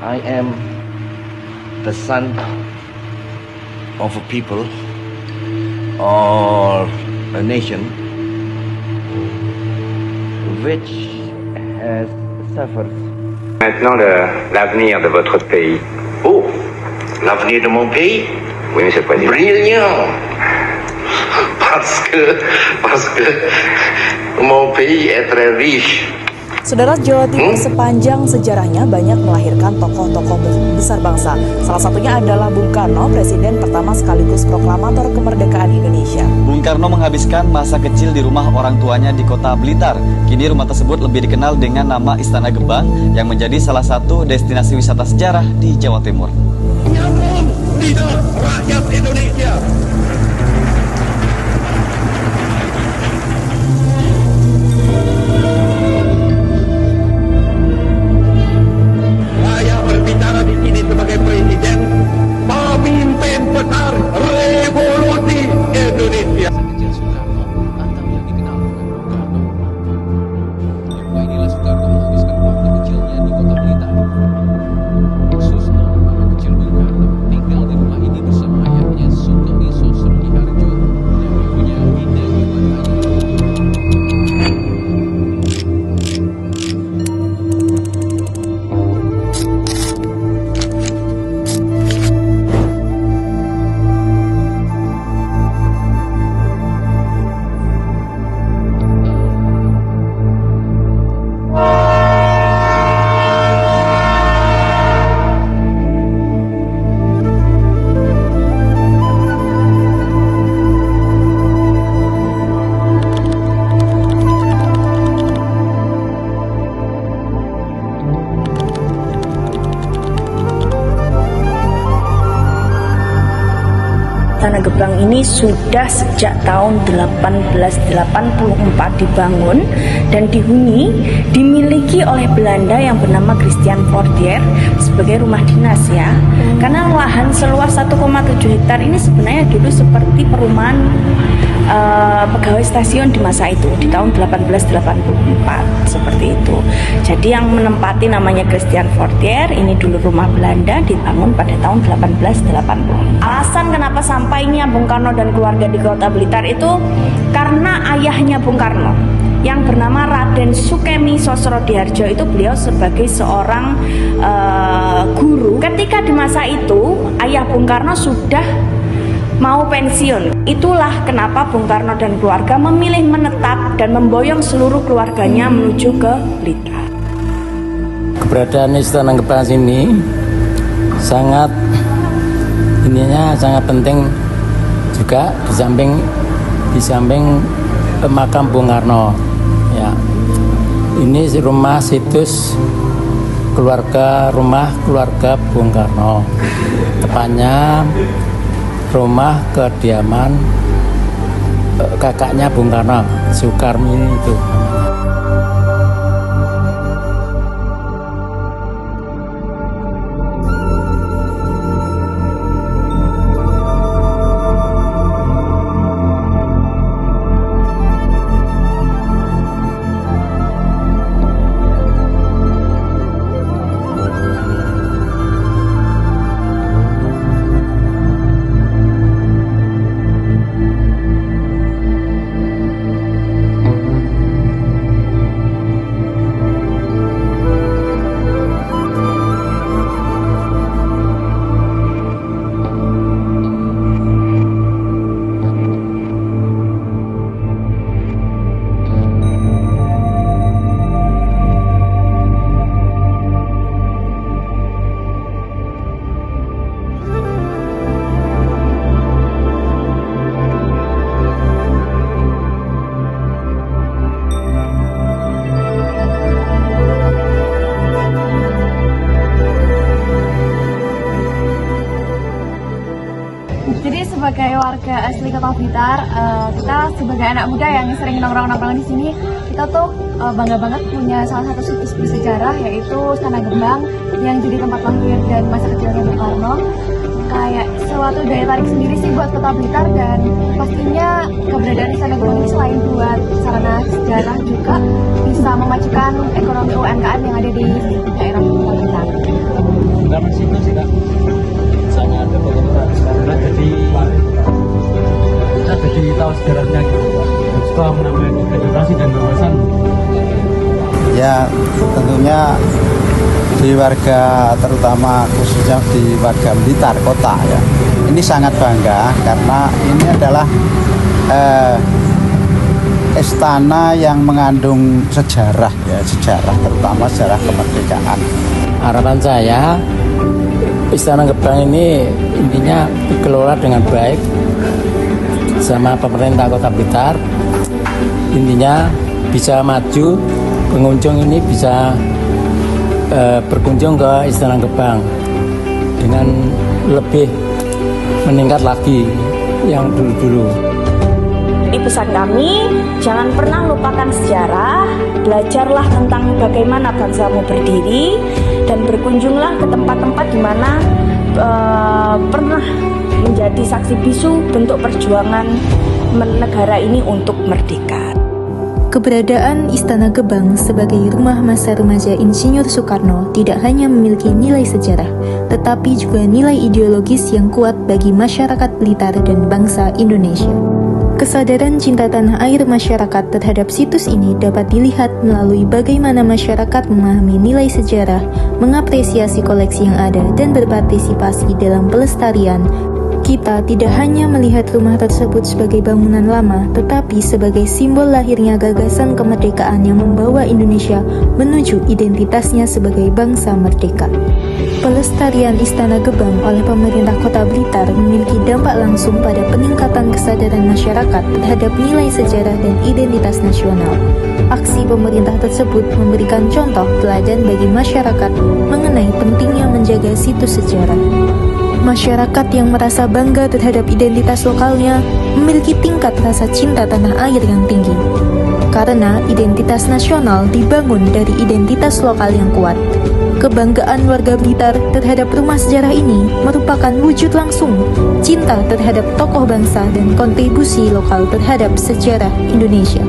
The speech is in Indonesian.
I am the son of a people or a nation which has suffered. Maintenant, l'avenir de votre pays. Oh, l'avenir de mon pays? Oui, Monsieur le Président. Brilliant. Parce que mon pays est très riche. Saudara, Jawa Timur sepanjang sejarahnya banyak melahirkan tokoh-tokoh besar bangsa. Salah satunya adalah Bung Karno, presiden pertama sekaligus proklamator kemerdekaan Indonesia. Bung Karno menghabiskan masa kecil di rumah orang tuanya di kota Blitar. Kini rumah tersebut lebih dikenal dengan nama Istana Gebang yang menjadi salah satu destinasi wisata sejarah di Jawa Timur. Menyambung lidah rakyat Indonesia. Saya berbicara di sini sebagai presiden, pemimpin besar revolusi Indonesia. Kecil Soekarno atau yang dikenal dengan Bung Karno. Di rumah inilah Soekarno menghabiskan waktu kecilnya di kota Blitar. Susno, anak kecil Bung Karno, tinggal di rumah ini bersama ayahnya Sukemi Sosrodiharjo dan ibunya Ida Wiwataya. Istana Gebang ini sudah sejak tahun 1884 dibangun dan dihuni dimiliki oleh Belanda yang bernama Christian Bordier sebagai rumah dinas ya. Karena lahan seluas 1,7 hektar ini sebenarnya dulu seperti perumahan pegawai stasiun di masa itu di tahun 1884 seperti itu. Jadi yang menempati namanya Christian Bordier ini dulu rumah Belanda dibangun pada tahun 1880. Alasan kenapa sampainya Bung Karno dan keluarga di kota Blitar itu karena ayahnya Bung Karno yang bernama Raden Sukemi Sosrodiharjo itu beliau sebagai seorang guru. Ketika di masa itu ayah Bung Karno sudah mau pensiun. Itulah kenapa Bung Karno dan keluarga memilih menetap dan memboyong seluruh keluarganya menuju ke Blitar. Keberadaan Istana Gebang ini sangat penting juga di samping makam Bung Karno. Ya, ini rumah situs rumah keluarga Bung Karno. Tepatnya rumah kediaman kakaknya Bung Karno, Soekarmi itu. Jadi sebagai warga asli Kota Blitar, kita sebagai anak muda yang sering nongkrong-nongkrong di sini, kita tuh bangga banget punya salah satu situs bersejarah yaitu Istana Gebang yang jadi tempat lahir dan masa kecilnya Bung Karno. Kayak suatu daya tarik sendiri sih buat Kota Blitar, dan pastinya keberadaan Istana Gebang ini selain buat sarana sejarah juga bisa memajukan ekonomi UMKM yang ada di daerah Kota Blitar. sejarahnya gitu Pak. Dan juga menambah edukasi dan wawasan. Ya tentunya di warga, terutama khususnya di warga Blitar kota ya, ini sangat bangga karena ini adalah istana yang mengandung sejarah ya, sejarah terutama sejarah kemerdekaan. Harapan saya Istana Gebang ini intinya dikelola dengan baik sama pemerintah Kota Blitar. Intinya bisa maju, pengunjung ini bisa berkunjung ke Istana Gebang dengan lebih meningkat lagi yang dulu-dulu. Di pesan kami, jangan pernah lupakan sejarah, belajarlah tentang bagaimana bangsamu berdiri, dan berkunjunglah ke tempat-tempat di mana pernah menjadi saksi bisu bentuk perjuangan negara ini untuk merdeka. Keberadaan Istana Gebang sebagai rumah masa remaja Insinyur Soekarno tidak hanya memiliki nilai sejarah, tetapi juga nilai ideologis yang kuat bagi masyarakat Blitar dan bangsa Indonesia. Kesadaran cinta tanah air masyarakat terhadap situs ini dapat dilihat melalui bagaimana masyarakat memahami nilai sejarah, mengapresiasi koleksi yang ada, dan berpartisipasi dalam pelestarian. Kita tidak hanya melihat rumah tersebut sebagai bangunan lama, tetapi sebagai simbol lahirnya gagasan kemerdekaan yang membawa Indonesia menuju identitasnya sebagai bangsa merdeka. Pelestarian Istana Gebang oleh pemerintah Kota Blitar memiliki dampak langsung pada peningkatan kesadaran masyarakat terhadap nilai sejarah dan identitas nasional. Aksi pemerintah tersebut memberikan contoh teladan bagi masyarakat mengenai pentingnya menjaga situs sejarah. Masyarakat yang merasa bangga terhadap identitas lokalnya memiliki tingkat rasa cinta tanah air yang tinggi. Karena identitas nasional dibangun dari identitas lokal yang kuat. Kebanggaan warga Blitar terhadap rumah sejarah ini merupakan wujud langsung cinta terhadap tokoh bangsa dan kontribusi lokal terhadap sejarah Indonesia.